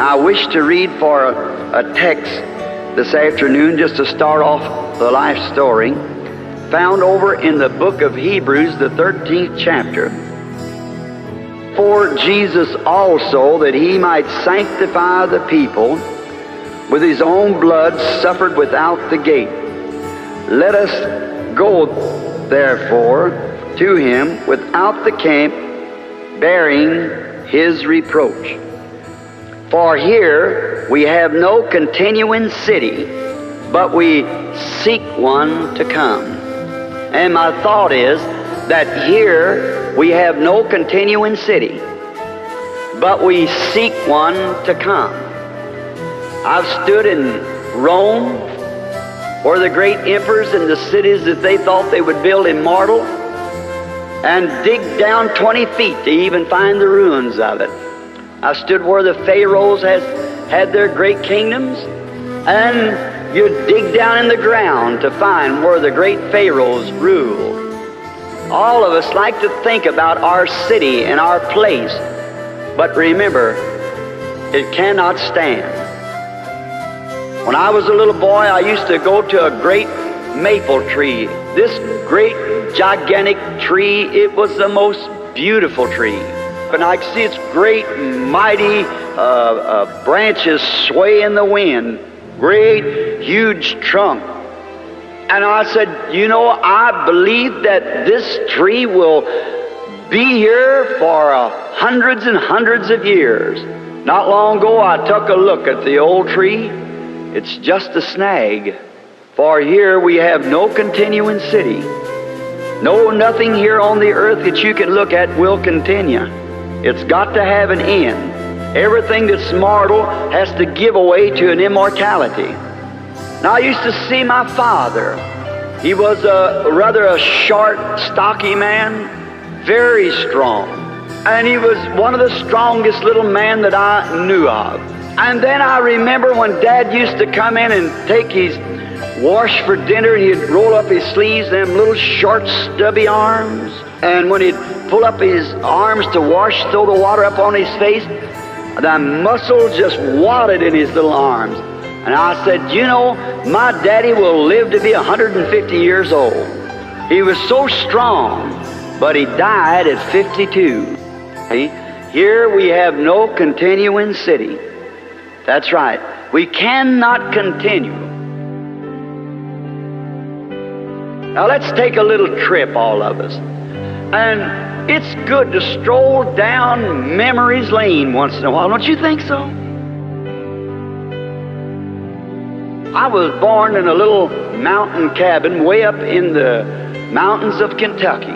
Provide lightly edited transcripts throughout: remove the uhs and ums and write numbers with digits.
Now, I wish to read for a text this afternoon just to start off the life story, found over in the book of Hebrews, the 13th chapter. For Jesus also, that he might sanctify the people, with his own blood suffered without the gate. Let us go, therefore, to him without the camp, bearing his reproach. For here we have no continuing city, but we seek one to come. And my thought is that here we have no continuing city, but we seek one to come. I've stood in Rome, where the great emperors and the cities that they thought they would build immortal, and dig down 20 feet to even find the ruins of it. I've stood where the pharaohs had their great kingdoms, and you dig down in the ground to find where the great pharaohs ruled. All of us like to think about our city and our place, but remember, it cannot stand. When I was a little boy, I used to go to a great maple tree. This great, gigantic tree, it was the most beautiful tree. And I could see its great, mighty branches sway in the wind, great, huge trunk. And I said, you know, I believe that this tree will be here for hundreds and hundreds of years. Not long ago, I took a look at the old tree. It's just a snag. For here we have no continuing city. No, nothing here on the earth that you can look at will continue. It's got to have an end. Everything that's mortal has to give away to an immortality. Now, I used to see my father. He was rather a short, stocky man, very strong. And he was one of the strongest little men that I knew of. And then I remember when Dad used to come in and take his wash for dinner, and he'd roll up his sleeves, them little short, stubby arms. And when he'd pull up his arms to wash, throw the water up on his face, the muscle just wadded in his little arms. And I said, you know, my daddy will live to be 150 years old. He was so strong, but he died at 52. See? Here we have no continuing city. That's right. We cannot continue. Now let's take a little trip, all of us. And it's good to stroll down memory's lane once in a while. Don't you think so? I was born in a little mountain cabin way up in the mountains of Kentucky.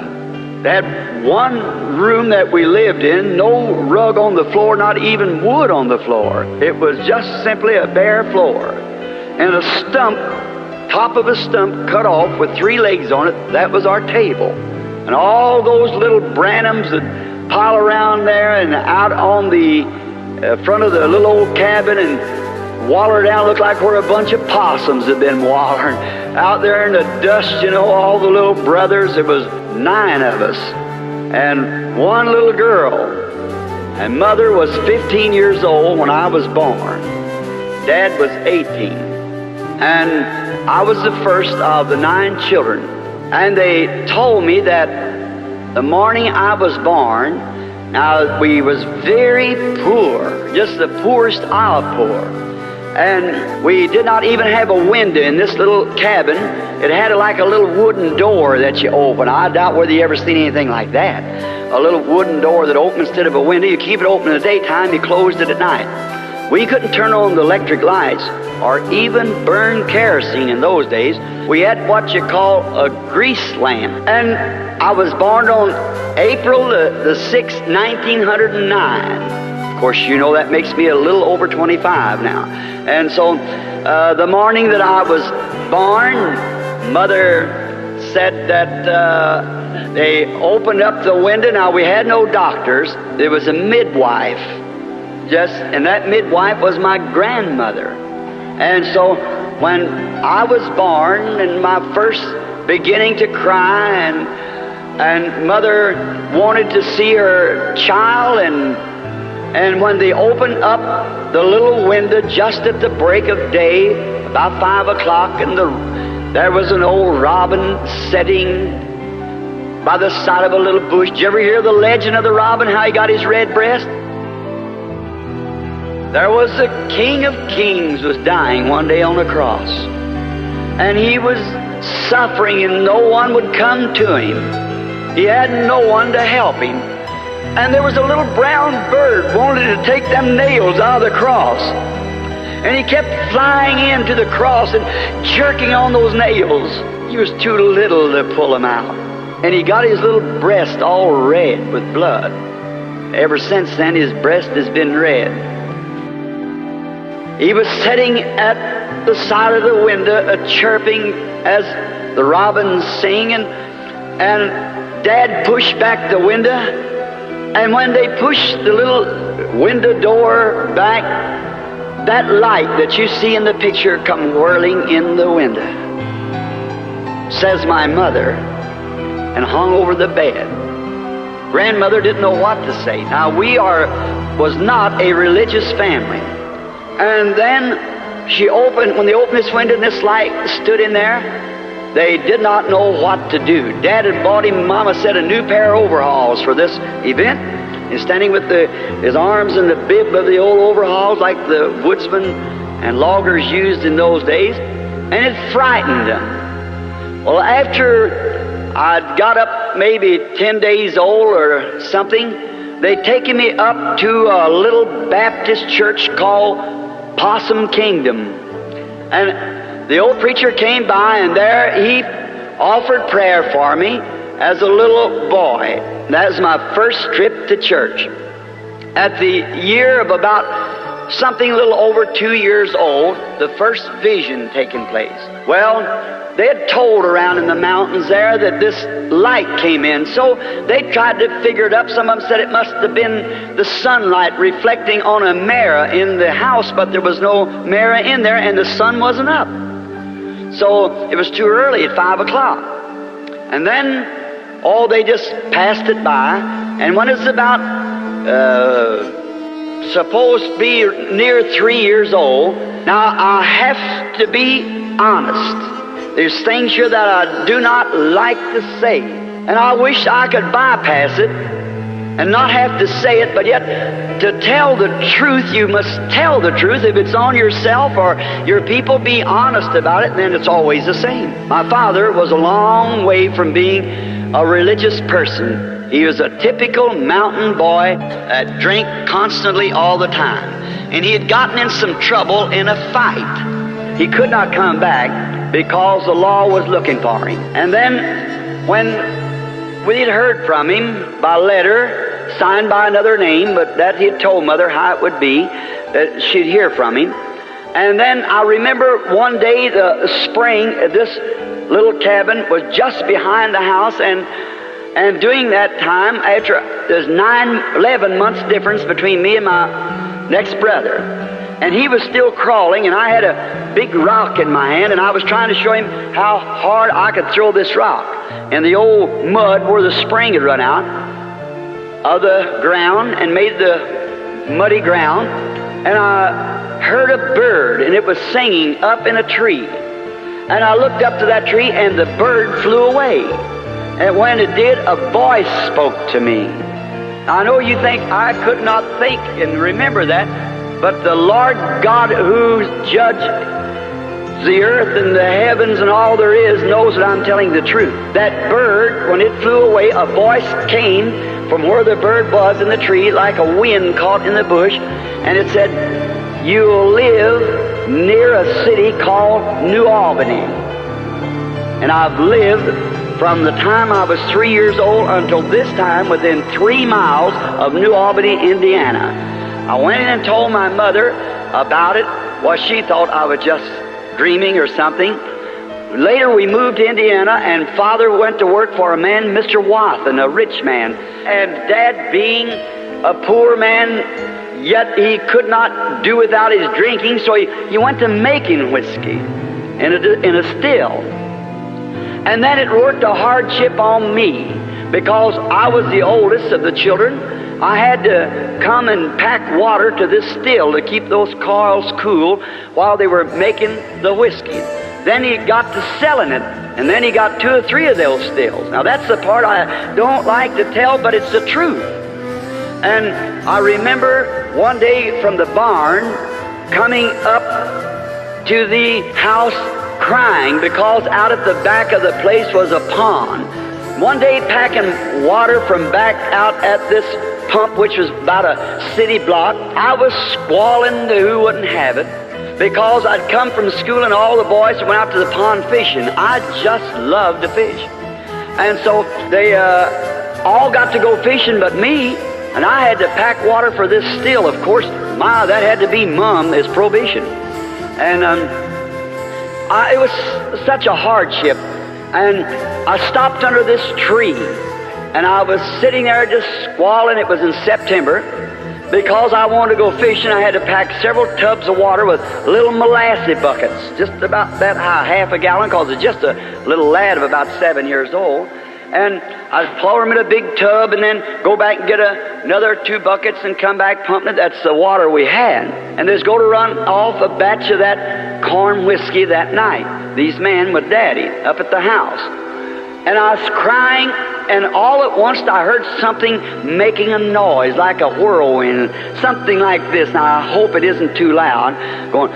They had one room that we lived in, no rug on the floor, not even wood on the floor. It was just simply a bare floor. And a stump, top of a stump cut off with 3 legs on it, that was our table. And all those little Branhams would pile around there and out on the front of the little old cabin and waller down, looked like where a bunch of possums had been wallering. Out there in the dust, you know, all the little brothers, there was 9 of us. And 1 little girl. And Mother was 15 years old when I was born. Dad was 18. And I was the first of the 9 children. And they told me that the morning I was born, now we was very poor, just the poorest of poor. And we did not even have a window in this little cabin. It had like a little wooden door that you open. I doubt whether you ever seen anything like that. A little wooden door that opened instead of a window. You keep it open in the daytime, you closed it at night. We couldn't turn on the electric lights or even burn kerosene in those days. We had what you call a grease lamp. And I was born on April the 6th, 1909. Of course, you know that makes me a little over 25 now. And so the morning that I was born, Mother said that they opened up the window. Now, we had no doctors. There was a midwife. And that midwife was my grandmother. And so when I was born and my first beginning to cry, and Mother wanted to see her child, and And when they opened up the little window just at the break of day, about 5 o'clock, and there was an old robin sitting by the side of a little bush. Did you ever hear the legend of the robin, how he got his red breast? There was the King of Kings was dying one day on the cross. And he was suffering, and no one would come to him. He had no one to help him. And there was a little brown bird wanted to take them nails out of the cross. And he kept flying into the cross and jerking on those nails. He was too little to pull them out. And he got his little breast all red with blood. Ever since then, his breast has been red. He was sitting at the side of the window, chirping as the robins sing, and Dad pushed back the window. And when they pushed the little window door back, that light that you see in the picture come whirling in the window. Says my mother, and hung over the bed. Grandmother didn't know what to say. Now was not a religious family. And then when they opened this window and this light stood in there, they did not know what to do. Dad had bought him, Mama said, a new pair of overalls for this event. He's standing with his arms in the bib of the old overalls like the woodsmen and loggers used in those days, and it frightened them. Well, after I'd got up maybe 10 days old or something, they'd taken me up to a little Baptist church called Possum Kingdom. And the old preacher came by, and there he offered prayer for me as a little boy. That was my first trip to church. At the year of about something a little over 2 years old, the first vision taking place. Well, they had told around in the mountains there that this light came in, so they tried to figure it up. Some of them said it must have been the sunlight reflecting on a mirror in the house, but there was no mirror in there, and the sun wasn't up. So it was too early at 5 o'clock. And then, they just passed it by, and when it's about supposed to be near 3 years old, now I have to be honest. There's things here that I do not like to say. And I wish I could bypass it and not have to say it, but yet to tell the truth, you must tell the truth. If it's on yourself or your people, be honest about it, then it's always the same. My father was a long way from being a religious person. He was a typical mountain boy that drank constantly all the time. And he had gotten in some trouble in a fight. He could not come back because the law was looking for him. And then when we'd heard from him by letter, signed by another name, but that he had told Mother how it would be, that she'd hear from him. And then I remember one day, the spring, this little cabin was just behind the house, and during that time, after there's 11 months difference between me and my next brother. And he was still crawling, and I had a big rock in my hand, and I was trying to show him how hard I could throw this rock. And the old mud where the spring had run out of the ground and made the muddy ground, and I heard a bird, and it was singing up in a tree. And I looked up to that tree, and the bird flew away. And when it did, a voice spoke to me. Now, I know you think I could not think and remember that, but the Lord God who judged the earth and the heavens and all there is knows that I'm telling the truth. That bird, when it flew away, a voice came from where the bird was in the tree like a wind caught in the bush, and it said, "You'll live near a city called New Albany." And I've lived from the time I was 3 years old until this time within 3 miles of New Albany, Indiana. I went in and told my mother about it. Well, she thought I was just dreaming or something. Later we moved to Indiana, and Father went to work for a man, Mr. Wathen, a rich man. And Dad, being a poor man, yet he could not do without his drinking, so he went to making whiskey in a still. And then it worked a hardship on me because I was the oldest of the children, I had to come and pack water to this still to keep those cars cool while they were making the whiskey. Then he got to selling it, and then he got 2 or 3 of those stills. Now that's the part I don't like to tell, but it's the truth. And I remember one day from the barn coming up to the house crying because out at the back of the place was a pond. One day packing water from back out at this pump, which was about a city block, I was squalling to who wouldn't have it because I'd come from school and all the boys went out to the pond fishing. I just loved to fish. And so they all got to go fishing but me, and I had to pack water for this still. Of course, that had to be Mom is prohibition. And it was such a hardship. And I stopped under this tree, and I was sitting there just squalling. It was in September. Because I wanted to go fishing, I had to pack several tubs of water with little molasses buckets, just about that high, half a gallon, because it's just a little lad of about 7 years old. And I'd pour them in a big tub and then go back and get another 2 buckets and come back pumping it. That's the water we had. And there's going to run off a batch of that corn whiskey that night. These men with Daddy up at the house. And I was crying, and all at once I heard something making a noise like a whirlwind, something like this. Now I hope it isn't too loud, going,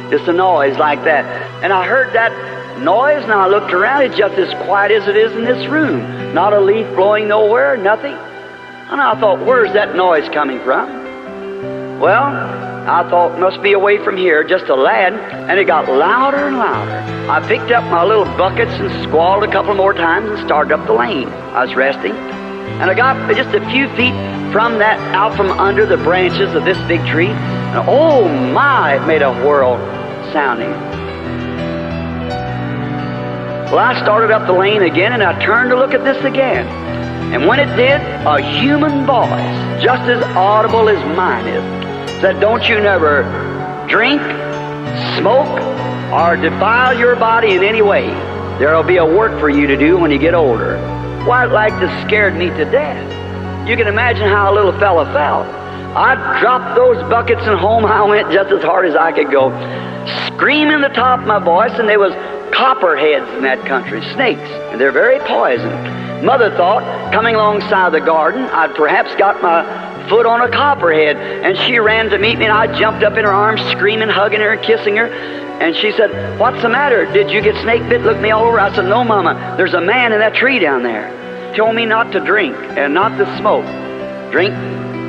just a noise like that. And I heard that noise, and I looked around. It's just as quiet as it is in this room. Not a leaf blowing nowhere, nothing. And I thought, where's that noise coming from? Well, I thought it must be away from here, just a lad, and it got louder and louder. I picked up my little buckets and squalled a couple more times and started up the lane. I was resting, and I got just a few feet from that, out from under the branches of this big tree, and oh my, it made a whirl sounding. Well, I started up the lane again, and I turned to look at this again. And when it did, a human voice, just as audible as mine is, said, don't you never drink, smoke, or defile your body in any way. There'll be a work for you to do when you get older. Why, it like to scared me to death. You can imagine how a little fella felt. I dropped those buckets and home I went just as hard as I could go, screaming the top of my voice, and there was copperheads in that country, snakes, and they're very poisonous. Mother thought, coming alongside the garden, I'd perhaps got my foot on a copperhead, and she ran to meet me, and I jumped up in her arms, screaming, hugging her, kissing her, and she said, what's the matter? Did you get snake bit? Looked me all over. I said, no, Mama, there's a man in that tree down there. Told me not to drink and not to smoke. Drink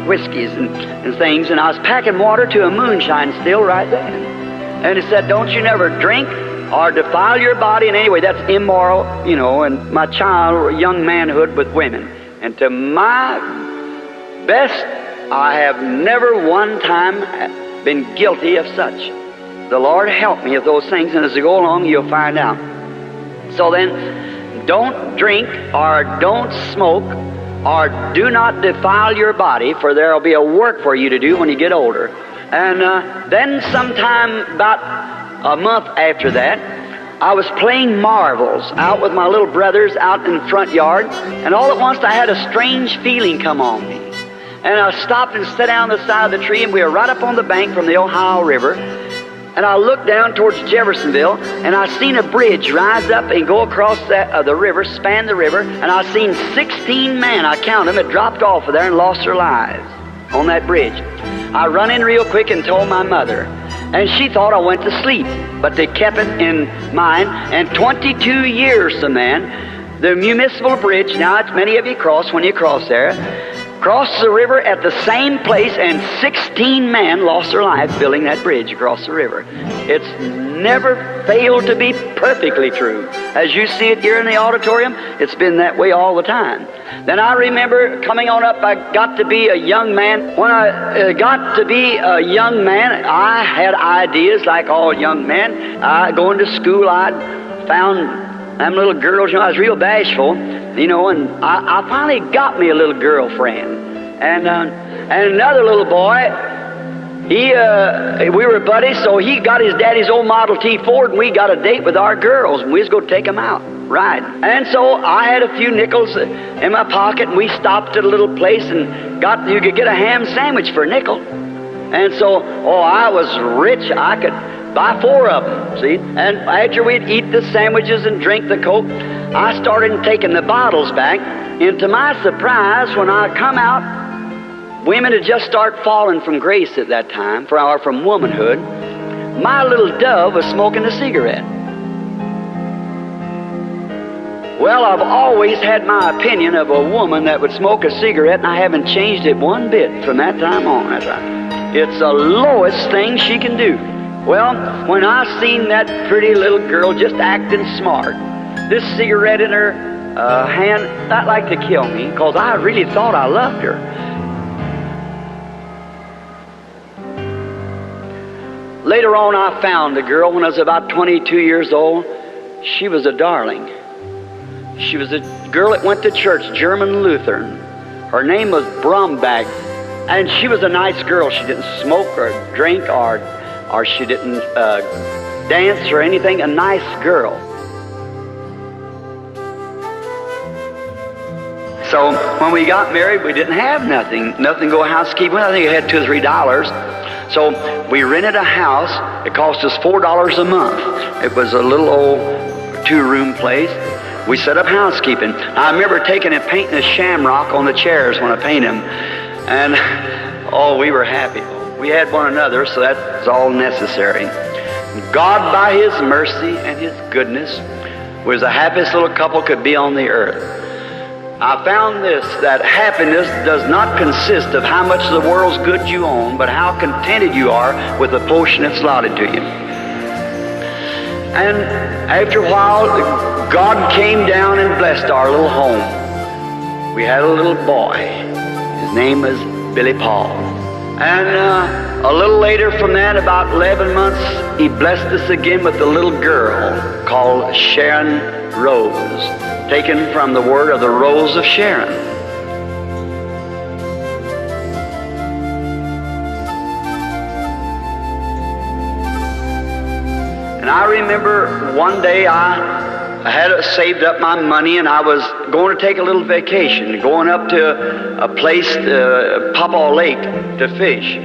whiskeys and things, and I was packing water to a moonshine still right then. And it said, don't you never drink or defile your body in any way. That's immoral, you know, and my child, young manhood with women. And to my best, I have never one time been guilty of such. The Lord help me of those things, and as you go along, you'll find out. So then, don't drink or don't smoke or do not defile your body, for there will be a work for you to do when you get older. And then sometime about a month after that, I was playing marbles out with my little brothers out in the front yard, and all at once I had a strange feeling come on me. And I stopped and sat down on the side of the tree, and we were right up on the bank from the Ohio River. And I looked down towards Jeffersonville, and I seen a bridge rise up and go across the river, span the river, and I seen 16 men, I counted them, had dropped off of there and lost their lives on that bridge. I run in real quick and told my mother, and she thought I went to sleep, but they kept it in mind. And 22 years, the man, the municipal bridge, now it's many of you cross when you cross there, crossed the river at the same place, and 16 men lost their lives building that bridge across the river. It's never failed to be perfectly true. As you see it here in the auditorium, it's been that way all the time. Then I remember coming on up, I got to be a young man. When I got to be a young man, I had ideas like all young men. Going to school, I found them little girls, you know, I was real bashful, you know, and I finally got me a little girlfriend. And another little boy, we were buddies, so he got his daddy's old Model T Ford, and we got a date with our girls, and we was going to take them out. Right. And so I had a few nickels in my pocket, and we stopped at a little place and you could get a ham sandwich for a nickel. And so, I was rich. I could buy 4 of them, see? And after we'd eat the sandwiches and drink the Coke, I started taking the bottles back. And to my surprise, when I come out, women had just started falling from grace at that time, or from womanhood. My little dove was smoking a cigarette. Well, I've always had my opinion of a woman that would smoke a cigarette, and I haven't changed it one bit from that time on. That's right. It's the lowest thing she can do. Well, when I seen that pretty little girl just acting smart, this cigarette in her hand, that like to kill me, because I really thought I loved her. Later on, I found the girl when I was about 22 years old. She was a darling. She was a girl that went to church, German Lutheran. Her name was Branham, and she was a nice girl. She didn't smoke or drink or she didn't dance or anything. A nice girl. So when we got married, we didn't have nothing go housekeeping. I think I had $2 or $3. So we rented a house. It cost us $4 a month. It was a little old 2-room place. We set up housekeeping. I remember taking and painting a shamrock on the chairs when I painted them. And, we were happy. We had one another, so that's all necessary. God, by His mercy and His goodness, was the happiest little couple could be on the earth. I found this, that happiness does not consist of how much of the world's good you own, but how contented you are with the portion that's allotted to you. And after a while, God came down and blessed our little home. We had a little boy. His name was Billy Paul. And a little later from that, about 11 months, He blessed us again with a little girl called Sharon Rose, taken from the word of the Rose of Sharon. And I remember one day I had saved up my money, and I was going to take a little vacation, going up to a place, Papaw Lake, to fish.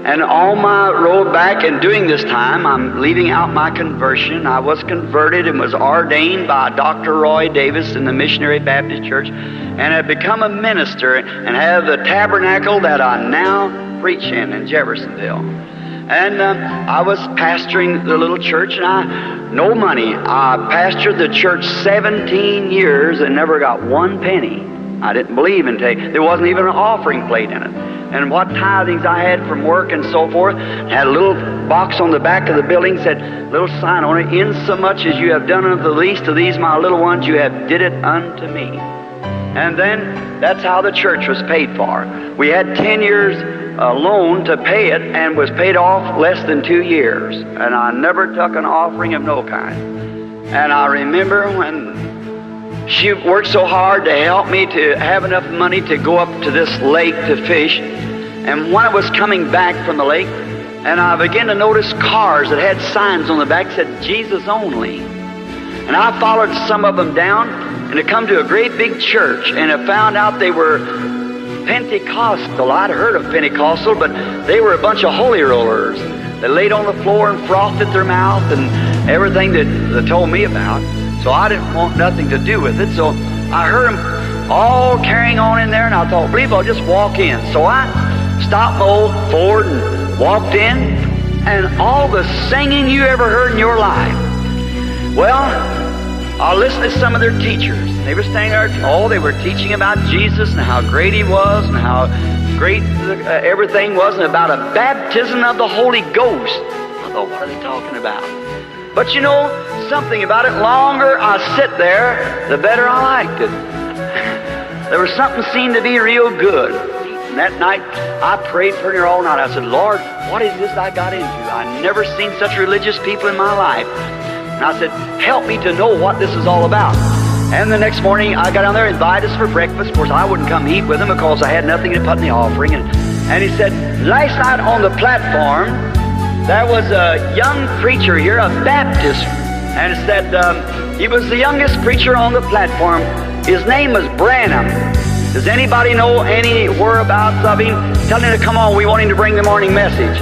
And on my road back, and during this time, I'm leaving out my conversion. I was converted and was ordained by Dr. Roy Davis in the Missionary Baptist Church, and had become a minister and have the tabernacle that I now preach in Jeffersonville. And I was pastoring the little church, and no money. I pastored the church 17 years and never got one penny. I didn't believe in there wasn't even an offering plate in it. And what tithings I had from work and so forth, had a little box on the back of the building, said, little sign on it, insomuch as you have done unto the least of these my little ones, you have did it unto me. And then that's how the church was paid for. We had 10 years loan to pay it, and was paid off less than 2 years. And I never took an offering of no kind. And I remember when she worked so hard to help me to have enough money to go up to this lake to fish. And when I was coming back from the lake, and I began to notice cars that had signs on the back that said Jesus only. And I followed some of them down, and I come to a great big church, and I found out they were Pentecostal. I'd heard of Pentecostal, but they were a bunch of holy rollers. They laid on the floor and frothed at their mouth and everything that they told me about. So I didn't want nothing to do with it. So I heard them all carrying on in there, and I thought, I believe I'll just walk in. So I stopped my old Ford and walked in, and all the singing you ever heard in your life. Well, I listened to some of their teachers. They were standing there, they were teaching about Jesus and how great He was and how great everything was, and about a baptism of the Holy Ghost. I thought, what are they talking about? But you know, something about it, longer I sit there, the better I liked it. There was something seemed to be real good. And that night, I prayed for her all night. I said, Lord, what is this I got into? I never seen such religious people in my life. And I said, help me to know what this is all about. And the next morning, I got down there and invited us for breakfast. Of course, I wouldn't come eat with him because I had nothing to put in the offering. And he said, last night on the platform, there was a young preacher here, a Baptist and said he was the youngest preacher on the platform. His name was Branham. Does anybody know any whereabouts of him? Tell him to come on, we want him to bring the morning message.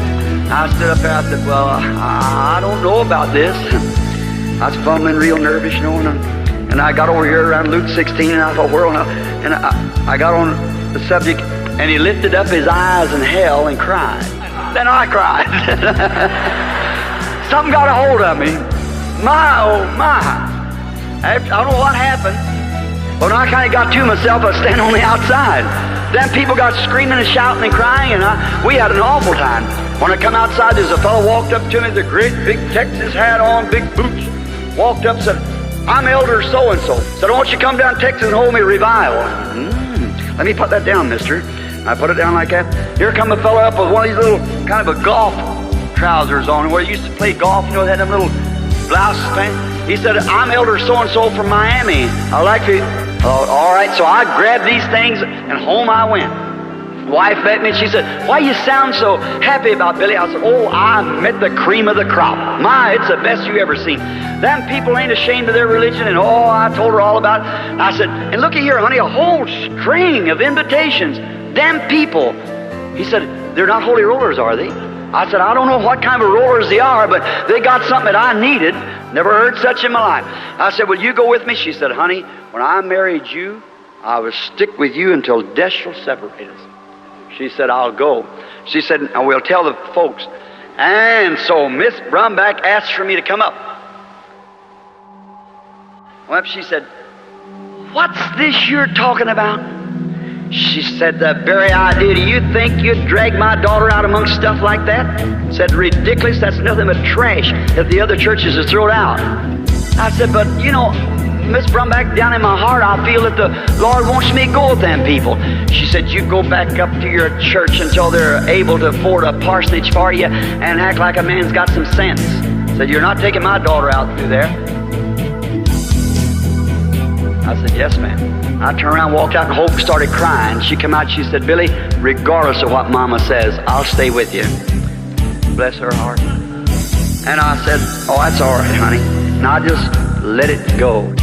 I stood up there, I said, well, I don't know about this. I was fumbling real nervous, you know, and I got over here around Luke 16, and I thought, well, and I got on the subject, and he lifted up his eyes in hell and cried. Then I cried. Something got a hold of me. My, oh my. I don't know what happened. But when I kind of got to myself, I was standing on the outside. Then people got screaming and shouting and crying, and we had an awful time. When I come outside, there's a fellow walked up to me with a great big Texas hat on, big boots. Walked up and said, I'm Elder so-and-so. Said, why don't you come down to Texas and hold me a revival? Let me put that down, mister. I put it down like that. Here come a fellow up with one of these little kind of a golf trousers on, where he used to play golf, you know, they had them little blouse thing. He said, I'm Elder so-and-so from Miami. I'd like to... all right, so I grabbed these things, and home I went. Wife met me, and she said, why you sound so happy about Billy? I said, oh, I met the cream of the crop. My, it's the best you ever seen. Them people ain't ashamed of their religion, and oh, I told her all about it. I said, and looky here, honey, a whole string of invitations. Them people. He said, they're not holy rollers, are they? I said, I don't know what kind of rollers they are, but they got something that I needed. Never heard such in my life. I said, will you go with me? She said, honey, when I married you, I would stick with you until death shall separate us. She said, I'll go. She said, I will tell the folks. And so Miss Brumback asked for me to come up. Well, she said, what's this you're talking about? She said, the very idea. Do you think you'd drag my daughter out amongst stuff like that? Said, ridiculous, that's nothing but trash that the other churches have thrown out. I said, but you know, Miss Brumback, down in my heart, I feel that the Lord wants me to go with them people. She said, you go back up to your church until they're able to afford a parsonage for you and act like a man's got some sense. Said, you're not taking my daughter out through there. I said, yes, ma'am. I turned around, walked out, and Hope started crying. She came out, she said, Billy, regardless of what Mama says, I'll stay with you. Bless her heart. And I said, oh, that's all right, honey. And I just let it go.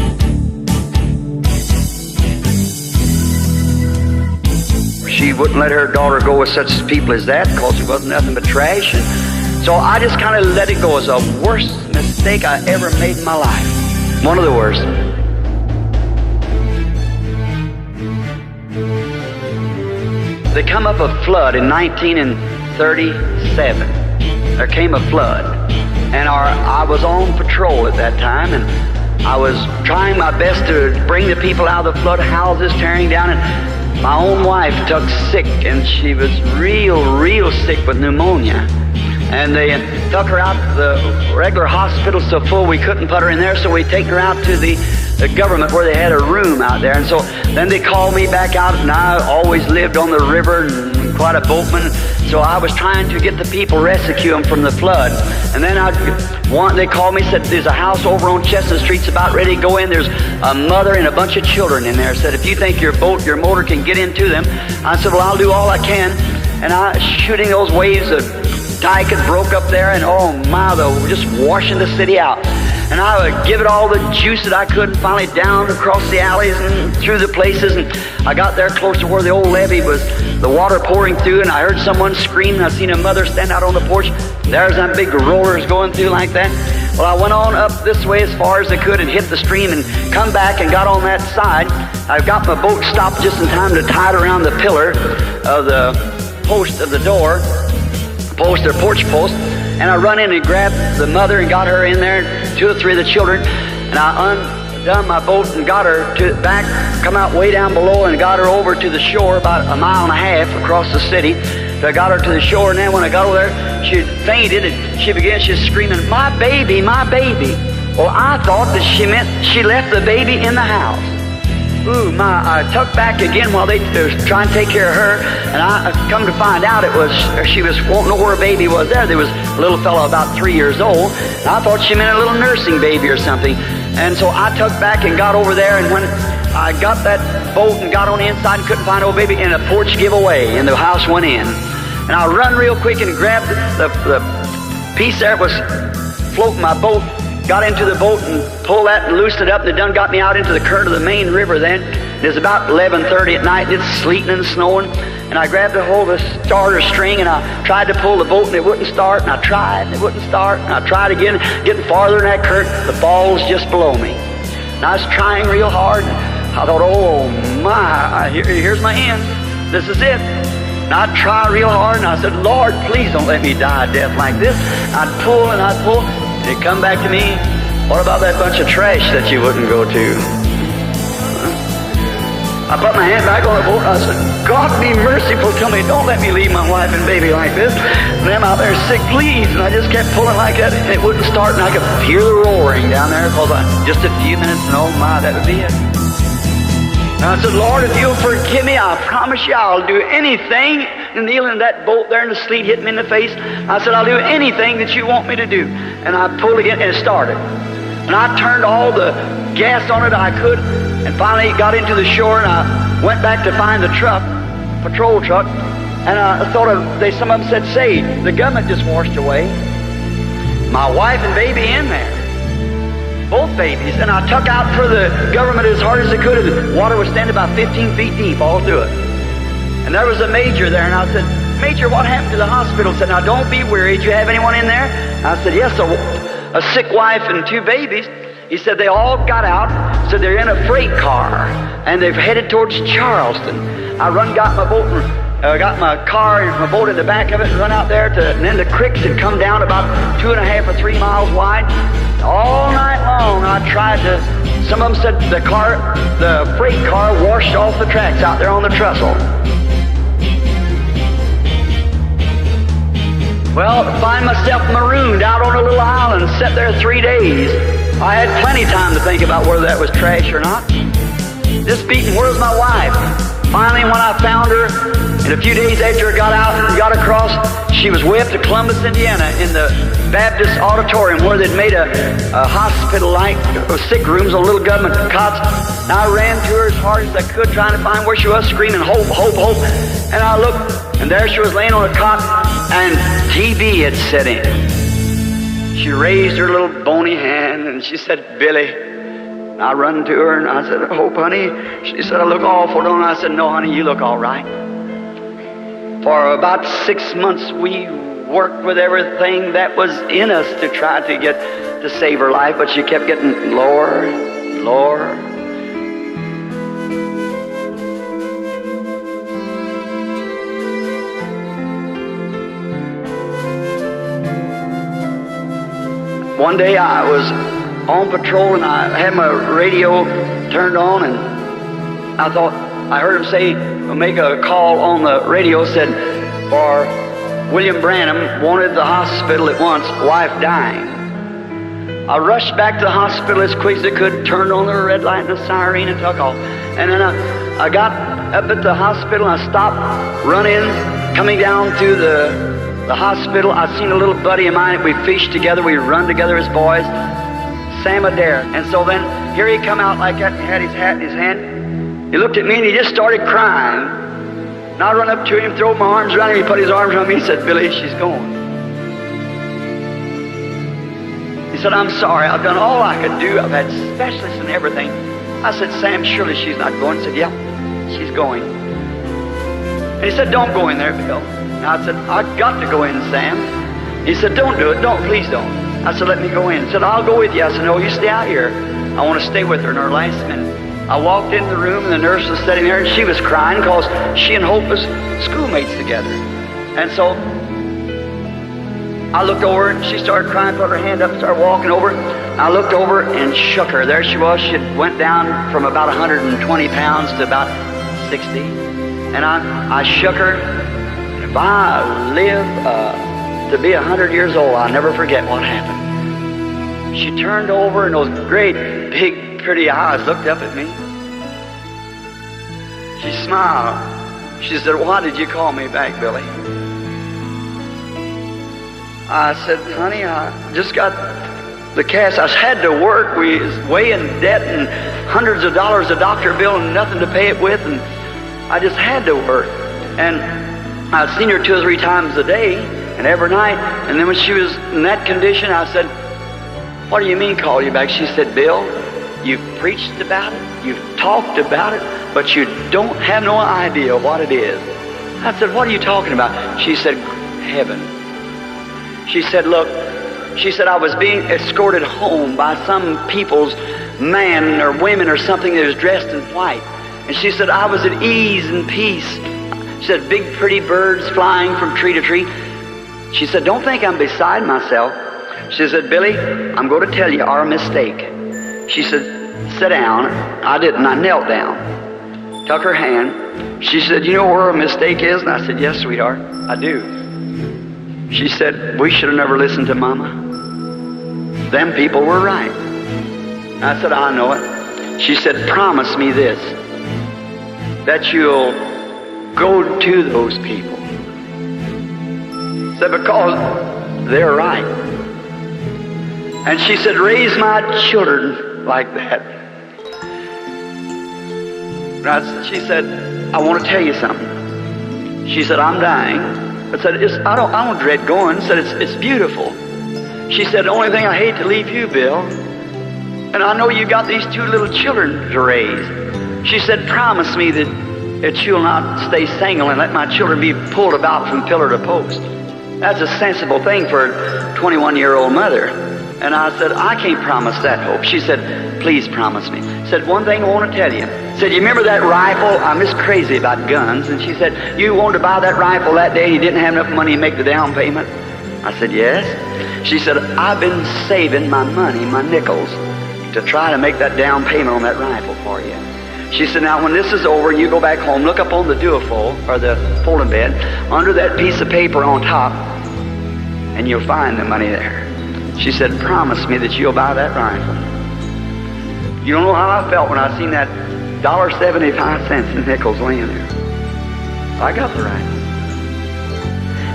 She wouldn't let her daughter go with such people as that because it wasn't nothing but trash. And so I just kind of let it go. It's the worst mistake I ever made in my life. One of the worst. There come up a flood in 1937. There came a flood. And I was on patrol at that time, and I was trying my best to bring the people out of the flood houses, tearing down, and my own wife took sick, and she was real sick with pneumonia. And they took her out to the regular hospital so full we couldn't put her in there, so we take her out to the government where they had a room out there. And so then they called me back out, and I always lived on the river and quite a boatman. So I was trying to get the people, rescue them from the flood. And then they called me, said, there's a house over on Chestnut Street's about ready to go in. There's a mother and a bunch of children in there. Said, if you think your motor can get into them. I said, well, I'll do all I can. And I shooting those waves, the dike had broke up there, and oh my, they were just washing the city out. And I would give it all the juice that I could, and finally down across the alleys and through the places. And I got there close to where the old levee was, the water pouring through, and I heard someone scream, and I seen a mother stand out on the porch. There's them big rollers going through like that. Well, I went on up this way as far as I could and hit the stream and come back and got on that side. I got my boat stopped just in time to tie it around the pillar of the post of the door, post or porch post. And I run in and grabbed the mother and got her in there, 2 or 3 of the children, and I undone my boat and got her back, come out way down below and got her over to the shore, about a mile and a half across the city. So I got her to the shore, and then when I got over there, she fainted, and she began screaming, my baby, my baby. Well, I thought that she meant she left the baby in the house. Ooh, I tucked back again while they were trying to take care of her, and I come to find out she was won't know where her baby was there. There was a little fellow about 3 years old, and I thought she meant a little nursing baby or something. And so I tucked back and got over there, and when I got that boat and got on the inside and couldn't find old baby, and the porch gave away, and the house went in. And I run real quick and grabbed the piece there that was floating my boat, got into the boat and pulled that and loosened it up, and it done got me out into the current of the main river then. It was about 11:30 at night, and it's sleeting and snowing, and I grabbed a hold of the starter string, and I tried to pull the boat, and it wouldn't start, and I tried, and it wouldn't start, and I tried again, getting farther in that current, the ball's just below me. And I was trying real hard, and I thought, oh my, here's my end. This is it. And I'd try real hard, and I said, Lord, please don't let me die a death like this. I'd pull, and it'd come back to me. What about that bunch of trash that you wouldn't go to? I put my hand back on the boat, and I said, God be merciful to me. Don't let me leave my wife and baby like this. And I'm out there sick, please. And I just kept pulling like that, and it wouldn't start, and I could hear the roaring down there, because just a few minutes, and oh my, that would be it. And I said, Lord, if you'll forgive me, I promise you I'll do anything. And kneeling in that boat there, and the sleet hit me in the face, I said, I'll do anything that you want me to do. And I pulled again, and it started. And I turned all the gas on it I could, and finally got into the shore, and I went back to find the truck, patrol truck, and I thought some of them said, say, the government just washed away my wife and baby in there. Both babies. And I took out for the government as hard as I could. The water was standing about 15 feet deep all through it. And there was a major there, and I said, Major, what happened to the hospital? He said, now don't be worried. Do you have anyone in there? I said, yes, a sick wife and 2 babies. He said, they all got out. So they're in a freight car, and they've headed towards Charleston. I got my boat and got my car and my boat in the back of it and run out there and then the creeks had come down about 2.5 or 3 miles wide. All night long I tried to, some of them said the freight car washed off the tracks out there on the trestle. Well, to find myself marooned out on a little island and sat there 3 days. I had plenty of time to think about whether that was trash or not. Just beating, where's my wife? Finally, when I found her, and a few days after I got out and got across, she was way up to Columbus, Indiana, in the Baptist auditorium where they'd made a hospital-like sick rooms on little government cots. And I ran to her as hard as I could, trying to find where she was, screaming, hope, hope, hope. And I looked, and there she was laying on a cot, and TB had set in. She raised her little bony hand, and she said, Billy. And I run to her, and I said, Hope, honey. She said, I look awful, don't I? I said, no, honey, you look all right. For about 6 months, we worked with everything that was in us to try to save her life, but she kept getting lower, lower. One day I was on patrol, and I had my radio turned on, and I thought, I heard him say, make a call on the radio, said, for William Branham, wanted the hospital at once, wife dying. I rushed back to the hospital as quick as I could, turned on the red light and the siren and took off. And then I got up at the hospital, and I stopped running, coming down through the hospital. I seen a little buddy of mine that we fished together, we run together as boys, Sam Adair. And so then here he come out like that, and had his hat in his hand. He looked at me and he just started crying. And I run up to him, throw my arms around him, he put his arms around me, he said, Billy, she's going. He said, I'm sorry, I've done all I could do, I've had specialists and everything. I said, Sam, surely she's not going. He said, yeah, she's going. And he said, don't go in there, Bill. And I said, I've got to go in, Sam. He said, don't do it, please don't. I said, let me go in. He said, I'll go with you. I said, no, you stay out here. I want to stay with her in her last minute. I walked in the room, and the nurse was sitting there, and she was crying because she and Hope was schoolmates together. And so I looked over, and she started crying, put her hand up, started walking over. I looked over and shook her. There she was. She went down from about 120 pounds to about 60. And I shook her. And if I live to be 100 years old, I'll never forget what happened. She turned over, and those great, big, pretty eyes looked up at me. She smiled. She said, why did you call me back, Billy? I said, honey, I just got the cast. I had to work. We was way in debt and hundreds of dollars a doctor bill and nothing to pay it with, and I just had to work. And I'd seen her 2 or 3 times a day and every night. And then when she was in that condition, I said, What do you mean call you back? She said, Bill, you've preached about it, you've talked about it, but you don't have no idea what it is. I said, what are you talking about? She said, heaven. She said, look, she said, I was being escorted home by some people's man or women or something that was dressed in white. And she said, I was at ease and peace. She said, big pretty birds flying from tree to tree. She said, don't think I'm beside myself. She said, Billy, I'm going to tell you our mistake. She said, sit down. I didn't. I knelt down. Took her hand. She said, you know where our mistake is? And I said, yes, sweetheart, I do. She said, we should have never listened to Mama. Them people were right. I said, I know it. She said, promise me this, that you'll go to those people. Said, because they're right. And she said, raise my children like that. She said, I want to tell you something. She said, I'm dying. I said, I don't dread going. Said, it's beautiful. She said, the only thing I hate to leave you, Bill. And I know you got these two little children to raise. She said, promise me that you'll not stay single and let my children be pulled about from pillar to post. That's a sensible thing for a 21-year-old mother. And I said, I can't promise that, Hope. She said, please promise me. Said, one thing I want to tell you. Said, you remember that rifle? I'm just crazy about guns. And she said, you wanted to buy that rifle that day and you didn't have enough money to make the down payment? I said, yes. She said, I've been saving my money, my nickels, to try to make that down payment on that rifle for you. She said, now when this is over and you go back home, look up on the duofold, or the folding bed, under that piece of paper on top, and you'll find the money there. She said, promise me that you'll buy that rifle. You don't know how I felt when I seen that $1.75 in nickels laying there. I got the rifle.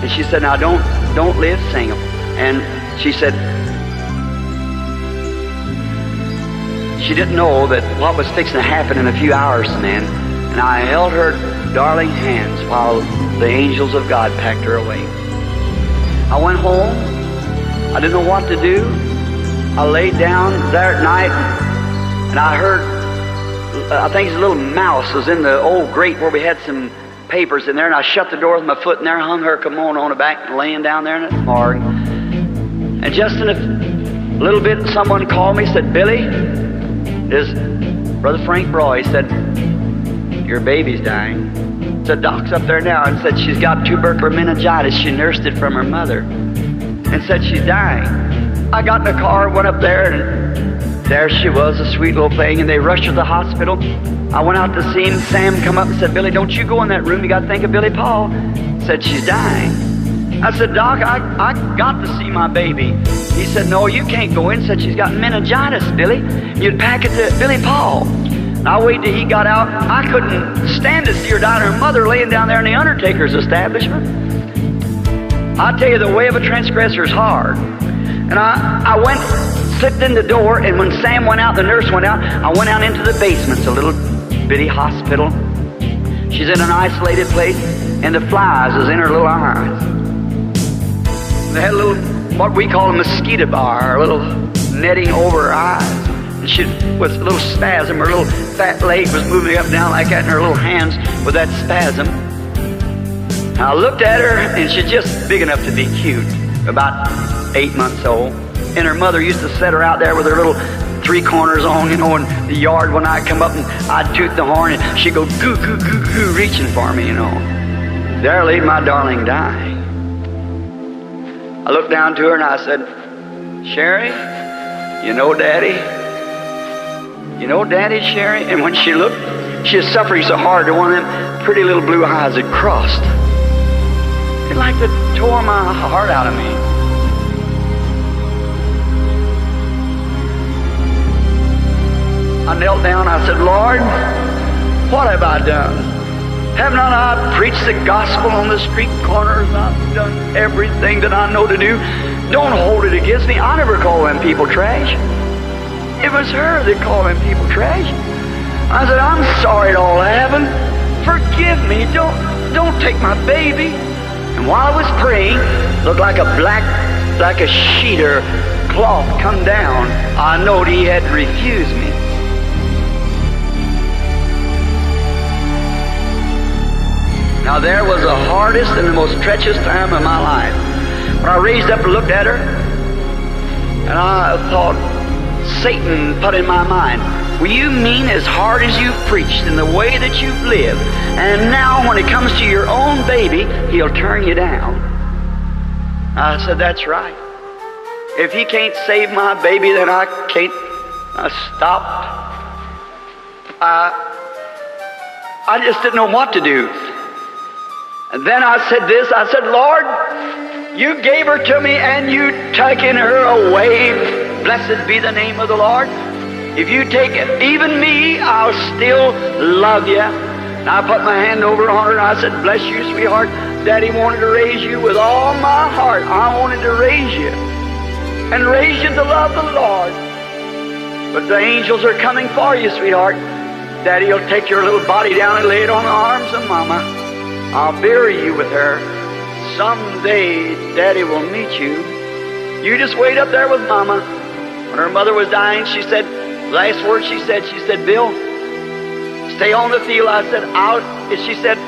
And she said, now don't live single. And she said, she didn't know that what was fixing to happen in a few hours, man. And I held her darling hands while the angels of God packed her away. I went home. I didn't know what to do. I laid down there at night, and I heard, I think a little mouse was in the old grate where we had some papers in there, and I shut the door with my foot in there, hung her kimono on the back, laying down there in the morgue. And just in a little bit, someone called me, said, Billy, is Brother Frank Roy, said, your baby's dying. Said, Doc's up there now, and said she's got tubercular meningitis. She nursed it from her mother. And said she's dying. I got in the car, went up there, and there she was, a sweet little thing, and they rushed her to the hospital. I went out to see him. Sam come up and said, Billy, don't you go in that room. You got to think of Billy Paul. Said she's dying. I said, Doc, I got to see my baby. He said, no, you can't go in. Said she's got meningitis, Billy. You'd pack it to Billy Paul. And I waited till he got out. I couldn't stand to see her die and her mother laying down there in the undertaker's establishment. I tell you, the way of a transgressor is hard. And I went, slipped in the door, and when Sam went out, the nurse went out, I went out into the basement. It's a little bitty hospital. She's in an isolated place, and the flies is in her little eyes. They had a little, what we call a mosquito bar, a little netting over her eyes. And she was a little spasm, her little fat leg was moving up and down like that, and her little hands with that spasm. I looked at her, and she's just big enough to be cute, about 8 months old. And her mother used to set her out there with her little 3 corners on, you know, in the yard when I'd come up and I'd toot the horn, and she'd go goo, goo, goo, goo, reaching for me, you know. There laid my darling dying. I looked down to her and I said, Sherry, you know Daddy? You know Daddy, Sherry? And when she looked, she was suffering so hard that one of them pretty little blue eyes had crossed. It like to tore my heart out of me. I knelt down, I said, Lord, what have I done? Have not I preached the gospel on the street corners? I've done everything that I know to do. Don't hold it against me. I never call them people trash. It was her that called them people trash. I said, I'm sorry it all happened. Forgive me. Don't take my baby. And while I was praying, looked like a sheet or cloth come down, I knowed he had refused me. Now there was the hardest and the most treacherous time of my life. When I raised up and looked at her, and I thought, Satan put in my mind, well, you mean as hard as you've preached and the way that you've lived, and now when it comes to your own baby, he'll turn you down. I said, that's right. If he can't save my baby, then I can't. I stopped. I just didn't know what to do. And then I said this, I said, Lord, you gave her to me and you taken her away. Blessed be the name of the Lord. If you take even me, I'll still love you. And I put my hand over on her and I said, bless you, sweetheart. Daddy wanted to raise you with all my heart. I wanted to raise you and raise you to love the Lord. But the angels are coming for you, sweetheart. Daddy will take your little body down and lay it on the arms of Mama. I'll bury you with her. Someday Daddy will meet you. You just wait up there with Mama. When her mother was dying, she said, last word she said, Bill, stay on the field. I said, she said,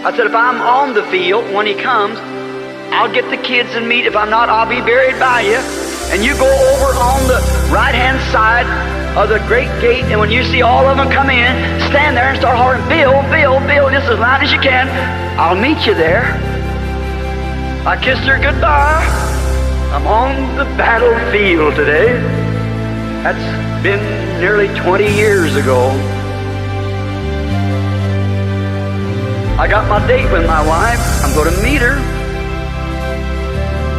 if I'm on the field when he comes, I'll get the kids and meet. If I'm not, I'll be buried by you. And you go over on the right-hand side of the great gate, and when you see all of them come in, stand there and start hollering, Bill, Bill, Bill, just as loud as you can. I'll meet you there. I kissed her goodbye. I'm on the battlefield today. That's been nearly 20 years ago. I got my date with my wife. I'm going to meet her.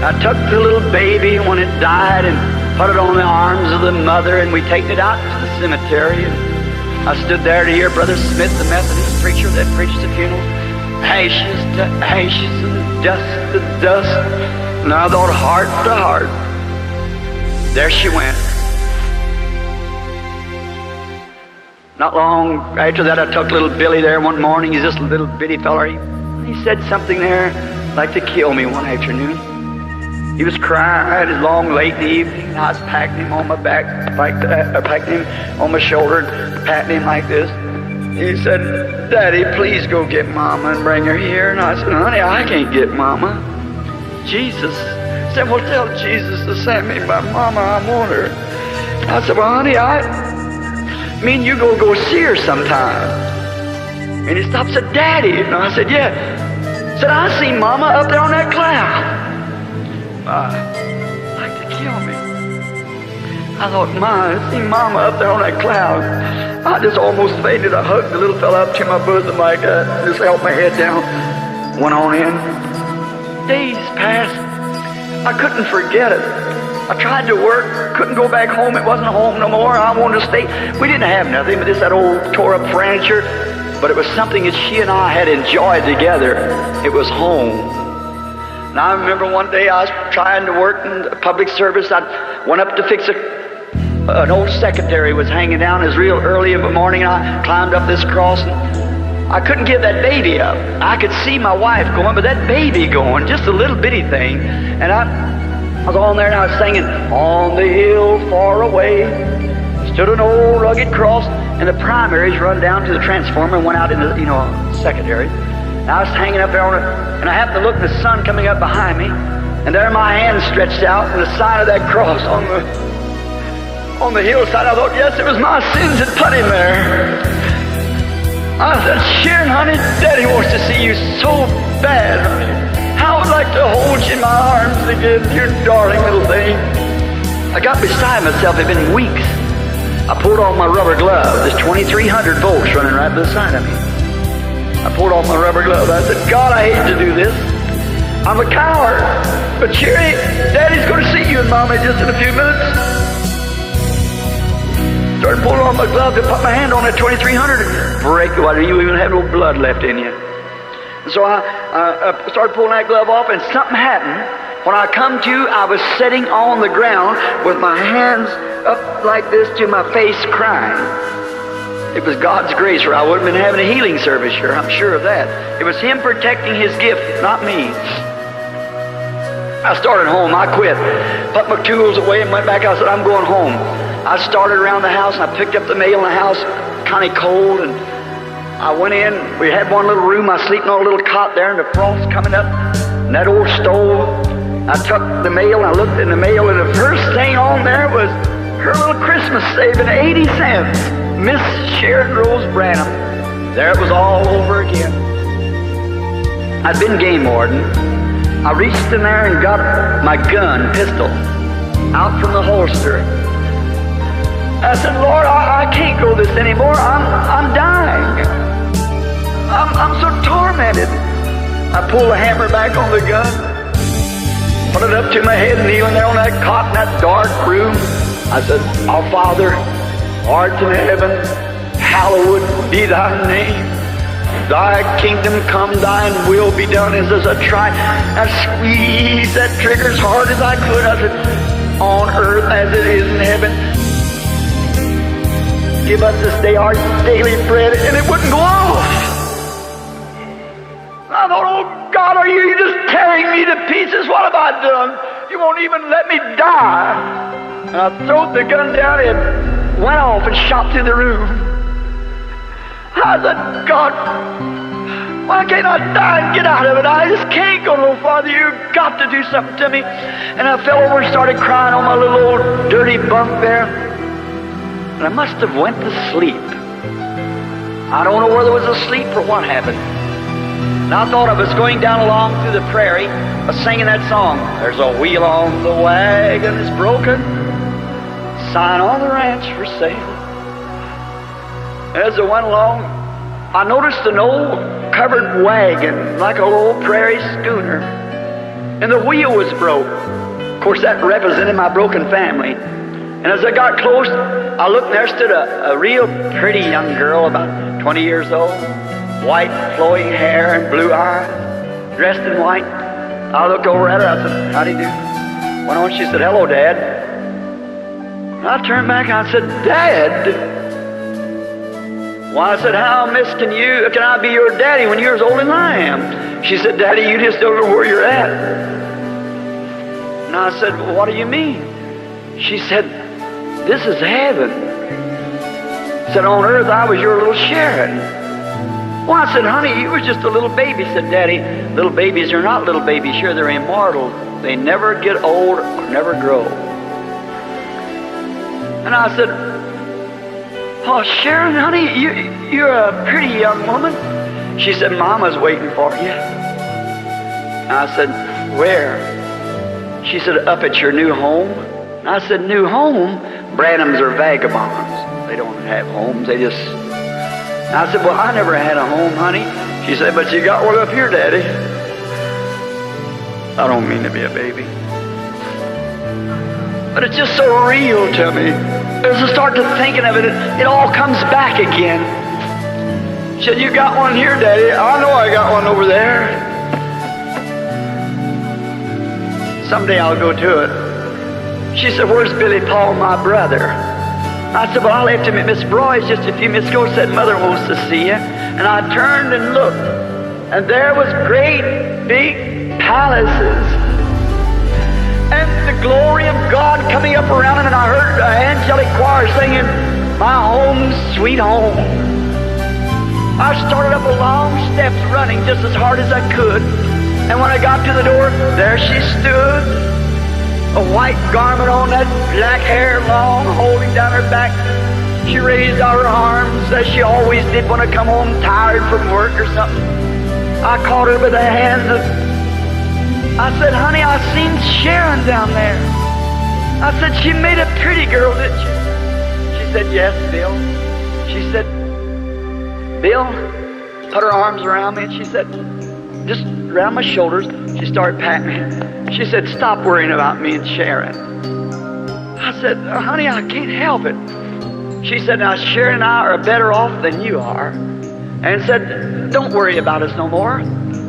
I took the little baby when it died and put it on the arms of the mother, and we take it out to the cemetery. And I stood there to hear Brother Smith, the Methodist preacher that preached the funeral, ashes to ashes and dust to dust. And I thought, heart to heart, there she went. Not long after that, I took little Billy there one morning. He's just a little bitty feller. He said something there like to kill me one afternoon. He was crying. It was long, late in the evening. And I was patting him on my back, patting him on my shoulder, patting him like this. He said, Daddy, please go get Mama and bring her here. And I said, honey, I can't get Mama. Jesus. I said, well, tell Jesus to send me my Mama. I want her. I said, well, honey, me and you go see her sometime. And he stopped and said, Daddy. And I said, yeah. He said, I see Mama up there on that cloud. Like to kill me. I thought, I see Mama up there on that cloud. I just almost fainted. I hugged the little fella up to my bosom like that, just held my head down, went on in. Days passed. I couldn't forget it. I tried to work, couldn't go back home. It wasn't home no more. I wanted to stay. We didn't have nothing but just that old tore up furniture, but it was something that she and I had enjoyed together. It was home. And I remember one day I was trying to work in the public service. I went up to fix an old secretary was hanging down. It was real early in the morning, and I climbed up this cross, and I couldn't get that baby up. I could see my wife going, but that baby going, just a little bitty thing. And I was on there and I was singing, on the hill far away stood an old rugged cross, and the primaries run down to the transformer and went out into, secondary. And I was hanging up there on it, and I happened to look at the sun coming up behind me, and there my hand stretched out, and the sign of that cross on the hillside. I thought, yes, it was my sins that put him there. I said, Sharon, honey, Daddy wants to see you so bad, honey. I would like to hold you in my arms again, you darling little thing. I got beside myself. It had been weeks. I pulled off my rubber glove. There's 2,300 volts running right beside of me. I pulled off my rubber glove. I said, God, I hate to do this. I'm a coward. But Sherry, Daddy's going to see you and Mommy just in a few minutes. Started pulling off my glove to put my hand on that 2,300 and break it. Why, you even have no blood left in you. And so I started pulling that glove off, and something happened. When I come to, I was sitting on the ground with my hands up like this to my face, crying. It was God's grace, or I would have been having a healing service here. I'm sure of that. It was Him protecting His gift, not me. I started home. I quit. Put my tools away and went back. I said, I'm going home. I started around the house, and I picked up the mail in the house, kind of cold, and I went in. We had one little room. I was sleeping on a little cot there, and the frost coming up, and that old stove. I took the mail, and I looked in the mail, and the first thing on there was her little Christmas saving, 80 cents. Miss Sharon Rose Branham. There it was all over again. I'd been game warden. I reached in there and got my gun, pistol, out from the holster. I said, Lord, I can't go this anymore. I'm dying. I'm so tormented. I pulled the hammer back on the gun, put it up to my head, kneeling there on that cot in that dark room. I said, Our Father, art in heaven, hallowed be thy name. Thy kingdom come, thine will be done. As I tried, I squeezed that trigger as hard as I could. I said, on earth as it is in heaven. Give us this day our daily bread. And it wouldn't go off. I thought, oh God, are you just tearing me to pieces? What have I done? You won't even let me die. And I threw the gun down and went off and shot through the room. I said, God, why can't I die and get out of it? I just can't go no farther. You've got to do something to me. And I fell over and started crying on my little old dirty bunk there. And I must have went to sleep. I don't know whether it was asleep or what happened. And I thought I was going down along through the prairie, singing that song. There's a wheel on the wagon that's broken, sign on the ranch for sale. As I went along, I noticed an old covered wagon, like an old prairie schooner, and the wheel was broke. Of course, that represented my broken family. And as I got close, I looked, and there stood a real pretty young girl, about 20 years old, white flowing hair and blue eyes, dressed in white. I looked over at her. I said, how do you do? Went on. She said, hello, Dad. And I turned back and I said, Dad? Well, I said, how, miss, can I be your daddy when you're as old as I am? She said, Daddy, you just don't know where you're at. And I said, well, what do you mean? She said, this is heaven. Said, on earth I was your little Sharon. Well, I said, honey, you was just a little baby. Said, Daddy, little babies are not little babies. Sure, they're immortal. They never get old or never grow. And I said, oh, Sharon, honey, you're a pretty young woman. She said, Mama's waiting for you. And I said, where? She said, up at your new home. And I said, new home? Branhams are vagabonds. They don't have homes. They just... And I said, well, I never had a home, honey. She said, but you got one up here, Daddy. I don't mean to be a baby, but it's just so real to me. As I start to thinking of it, it all comes back again. She said, you got one here, Daddy. I know I got one over there. Someday I'll go to it. She said, where's Billy Paul, my brother? I said, well, I left him at Miss Broy's just a few minutes ago. Said, Mother wants to see you. And I turned and looked, and there was great big palaces, and the glory of God coming up around him, and I heard an angelic choir singing, my home, sweet home. I started up a long steps running just as hard as I could, and when I got to the door, there she stood, a white garment on, that black hair long, holding down her back. She raised out her arms as she always did when I come home tired from work or something. I caught her by the hands and I said, honey, I seen Sharon down there. I said, she made a pretty girl, didn't she? She said, yes, Bill. She said, Bill, put her arms around me, and she said, just around my shoulders. She started patting me. She said, stop worrying about me and Sharon. I said, honey, I can't help it. She said, now Sharon and I are better off than you are. And said, don't worry about us no more.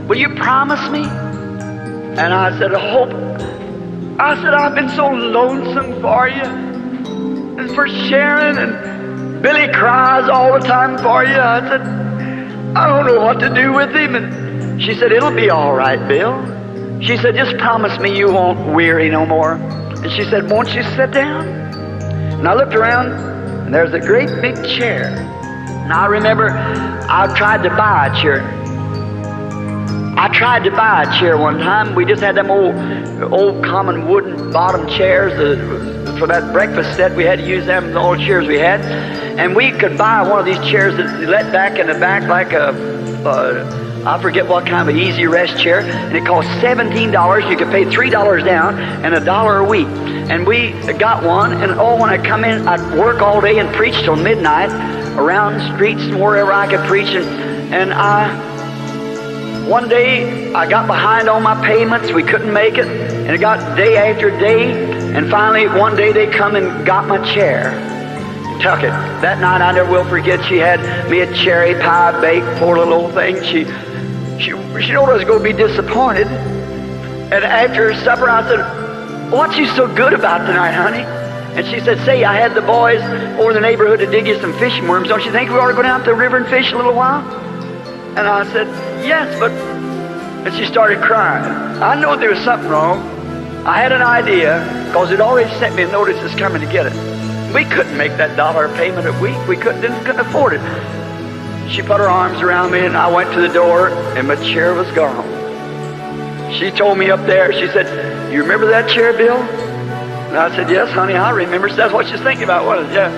Will you promise me? And I said, I said, I've been so lonesome for you. And for Sharon, and Billy cries all the time for you. I said, I don't know what to do with him. And she said, it'll be all right, Bill. She said, just promise me you won't weary no more. And she said, won't you sit down? And I looked around, and there's a great big chair. And I remember I tried to buy a chair. I tried to buy a chair one time. We just had them old common wooden bottom chairs for that breakfast set. We had to use them, the old chairs we had. And we could buy one of these chairs that let back in the back like I forget what kind of easy rest chair. And it cost $17. You could pay $3 down and $1 a week. And we got one. And when I come in, I'd work all day and preach till midnight around the streets and wherever I could preach. And one day, I got behind on my payments. We couldn't make it. And it got day after day. And finally, one day, they come and got my chair. Took it. That night, I never will forget, she had me a cherry pie baked, poor little old thing. She knew I was going to be disappointed. And after supper, I said, what's you so good about tonight, honey? And she said, say, I had the boys over in the neighborhood to dig you some fishing worms. Don't you think we ought to go down to the river and fish a little while? And I said, yes, but... And she started crying. I knew there was something wrong. I had an idea, because it already sent me a notice it's coming to get it. We couldn't make that $1 payment a week. We couldn't afford it. She put her arms around me, and I went to the door, and my chair was gone. She told me up there, she said, you remember that chair, Bill? And I said, yes, honey, I remember. So that's what she's thinking about, wasn't it? Yeah.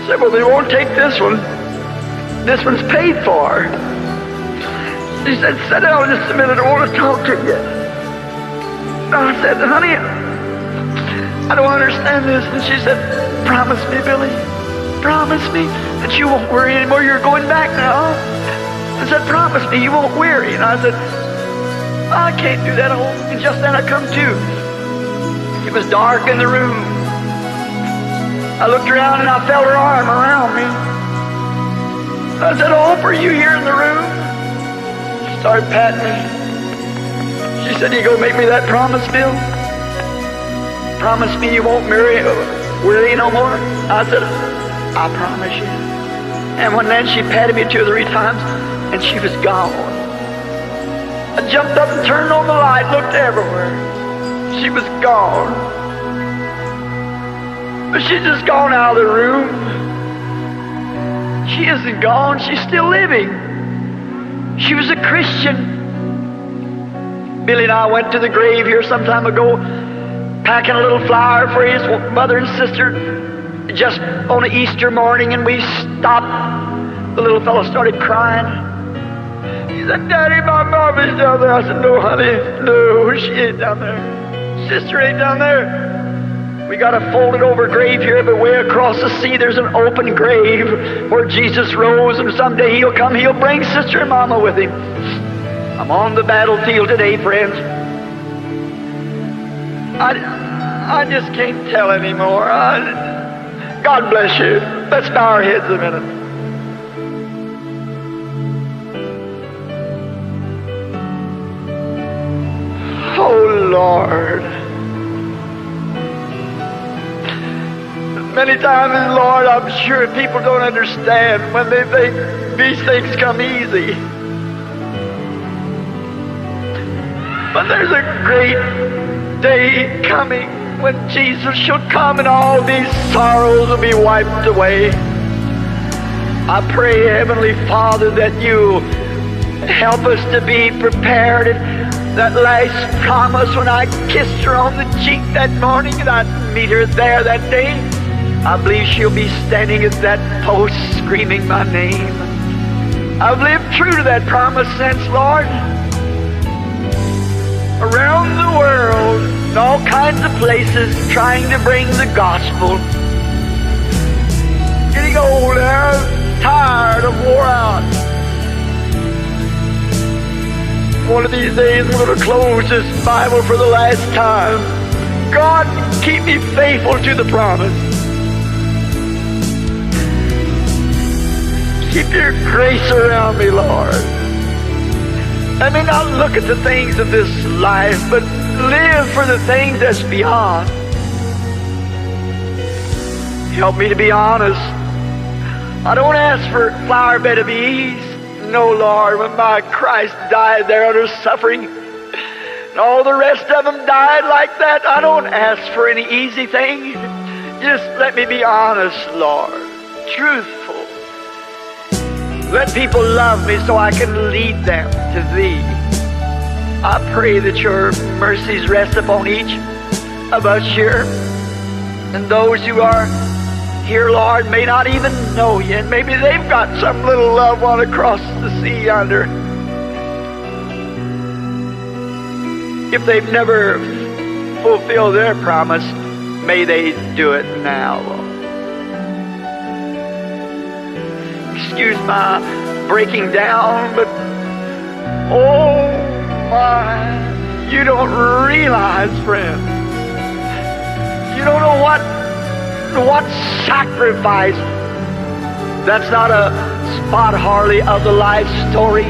She said, well, they won't take this one. This one's paid for. She said, sit down just a minute, I want to talk to you. And I said, honey, I don't understand this. And she said, promise me, Billy, promise me that you won't worry anymore. You're going back now. I said, promise me you won't worry. And I said, I can't do that. And just then I come to. It was dark in the room. I looked around and I felt her arm around me. I said, oh, are you here in the room? Started patting me. She said, you gonna make me that promise, Bill? Promise me you won't weary no more? I said, I promise you. And then she patted me 2 or 3 times, and she was gone. I jumped up and turned on the light, looked everywhere. She was gone. But she's just gone out of the room. She isn't gone, she's still living. She was a Christian. Billy and I went to the grave here some time ago, packing a little flower for his mother and sister, just on an Easter morning, and we stopped. The little fellow started crying. He said, Daddy, my mom is down there. I said, no, honey, no, she ain't down there. Sister ain't down there. We got a folded over grave here, but way across the sea there's an open grave where Jesus rose, and someday he'll come, he'll bring Sister and Mama with him. I'm on the battlefield today, friends. I just can't tell anymore. God bless you. Let's bow our heads a minute. Oh, Lord. Many times, Lord, I'm sure people don't understand when they think these things come easy. But there's a great day coming when Jesus shall come and all these sorrows will be wiped away. I pray, Heavenly Father, that you help us to be prepared. And that last promise, when I kissed her on the cheek that morning and I'd meet her there that day, I believe she'll be standing at that post screaming my name. I've lived true to that promise since, Lord. Around the world, in all kinds of places, trying to bring the gospel. Getting old now, tired and wore out. One of these days I'm going to close this Bible for the last time. God, keep me faithful to the promise. Keep your grace around me, Lord. Let me not look at the things of this life, but live for the things that's beyond. Help me to be honest. I don't ask for a flower bed of ease. No, Lord, when my Christ died there under suffering, and all the rest of them died like that. I don't ask for any easy thing. Just let me be honest, Lord, truthful. Let people love me so I can lead them to Thee. I pray that Your mercies rest upon each of us here, and those who are here, Lord, may not even know You, and maybe they've got some little loved one across the sea yonder. If they've never fulfilled their promise, may they do it now, Lord. Excuse my breaking down, but oh my, you don't realize, friend. You don't know what sacrifice. That's not a spot hardly of the life story.